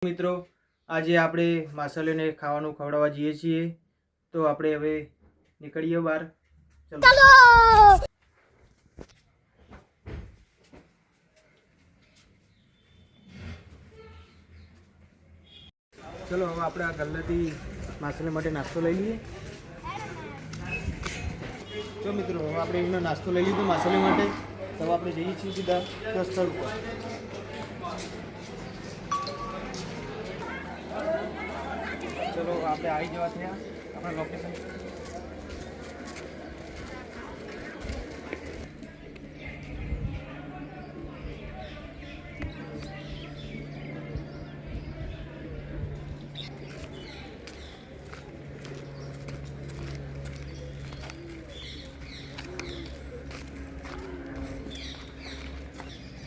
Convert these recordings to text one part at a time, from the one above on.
મિત્રો, આજે આપણે માછલીઓને ખાવાનું ખવડાવવા જઈએ છીએ, તો આપણે હવે નીકળીએ બહાર. ચલો ચલો હવે આપણે આ ગલ્લાથી માછલી માટે નાસ્તો લઈ લઈએ. જો મિત્રો, હવે આપણે એમનો નાસ્તો લઈ લીધો માછલી માટે. તો આપણે જઈએ છીએ સીધા સ્થળ પર. ચલો આપણે આવી જવા થયા આપણા લોકેશન.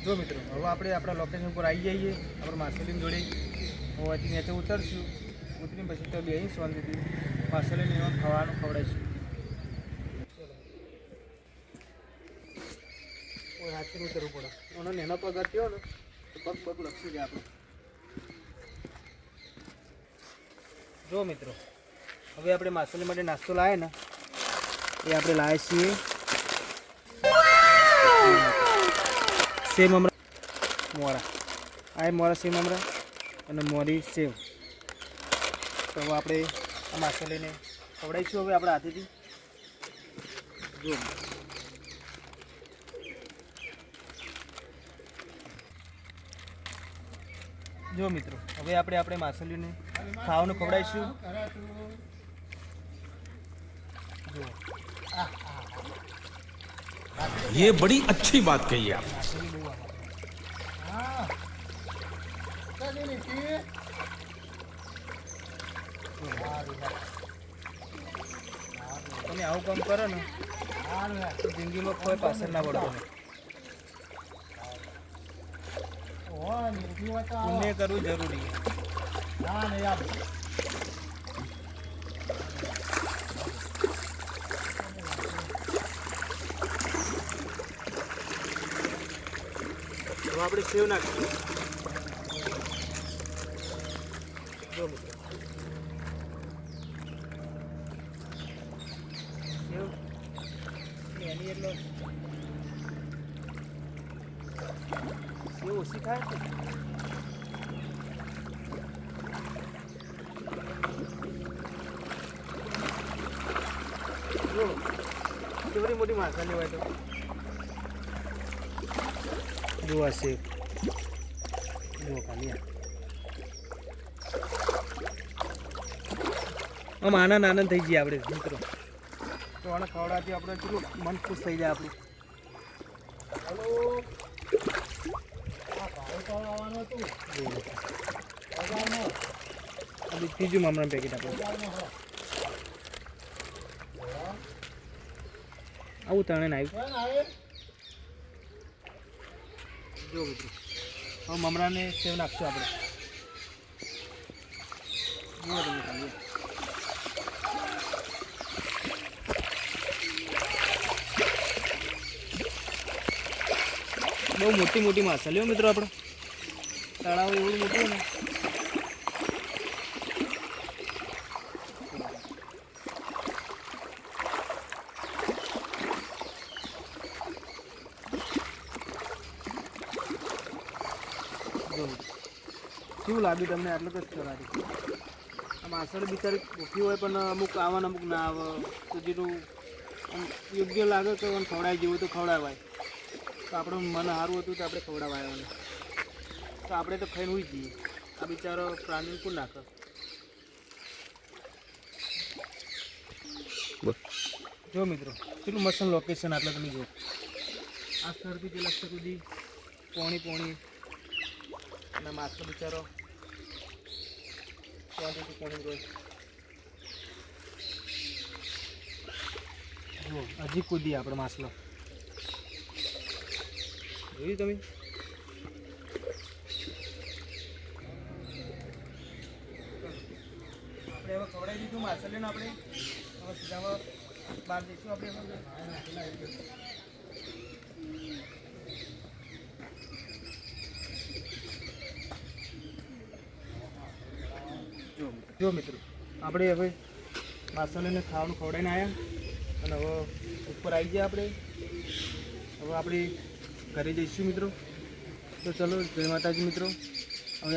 જો મિત્રો, હવે આપણે આપણા લોકેશન પર આવી જઈએ. આપણે માછલીની જોડે હોવાથી નીચે ઉતરશું. ઉતરીને પછી તો બે શાંતિથી માછલીને એમાં ખાવાનું ખવડાવીશું. કોઈ હાથથી ઉતરવું પડે. એનો નેનો પગ થયો ને તો પગ પગ લક્ષી જાય આપણે. જો મિત્રો, હવે આપણે માછલી માટે નાસ્તો લાવ્યા ને એ આપણે લાવ્યા છીએ સેવ મમરા મોરા. આ મોરા સેવ મમરા અને મોરી સેવ. તો હવે આપણે આ માછલીને ખવડાવીશું હવે આપણા હાથેથી. જો મિત્રો, હવે આપણે માછલીને ખાવાનું ખવડાવીશું. જો ये बड़ी अच्छी बात कही आप. તમે આવું કામ કરો ને તો જિંદગીમાં કોઈ પાછળ ના પડતો. પુણ્ય કરવું જરૂરી. આપણે સેવ નાખીએ. જો મિત્રો, સેવ એની એટલો સેવ ઓછી થાય છે. જો કેવડી મોટી માછલી હોય તો જોવા છે. જો ખાલી આમ આનંદ થઈ ગયા આપણે મિત્રો. તો આને ખવડાવવાથી આપણે કેટલું મન ખુશ થઈ જાય આપણું. ત્રીજું મમરાનું પેકેટ આપણે આવું તણે આવ્યું. જો મિત્રો, હવે મમરાને સેવ નાખશું આપણે. જુઓ તમે ખાલી બહુ મોટી મોટી માછલીઓ મિત્રો. આપણે તળાવ એવું મોટું ને કેવું લાગ્યું તમને? આટલું જ કરાવી. આ માછલી બિચારી ભૂખી હોય પણ અમુક આવે ને અમુક ના આવે. તો જેટલું યોગ્ય લાગે તો ખવડાવી જેવું તો ખવડાવાય. તો આપણું મન સારું હતું તો આપણે ખવડાવાય. તો આપણે તો ખાઈને હોઈ જઈએ. આ બિચારો પ્રાણી કોણ નાખે? જો મિત્રો, કેટલું મસ્ત લોકેશન. આટલે તમે જો આ સ્થળથી પેલા સ્થળ સુધી પોણી અને માછલો બિચારો ત્યાંથી પોણી રોય. જો હજી કૂદી આપણે માછલો જોયું તમે? આપણે હવે ખવડાવી દીધું માછલીને. આપણે હવે સીધા બહાર જઈશું. આપણે જો મિત્રો આપણે હવે માસળને ખાવાનું ખવડાવીને આવ્યા અને હવે ઉપર આવી ગયા આપણે. હવે આપણે ઘરે જઈશું મિત્રો. તો ચલો જય માતાજી મિત્રો. હવે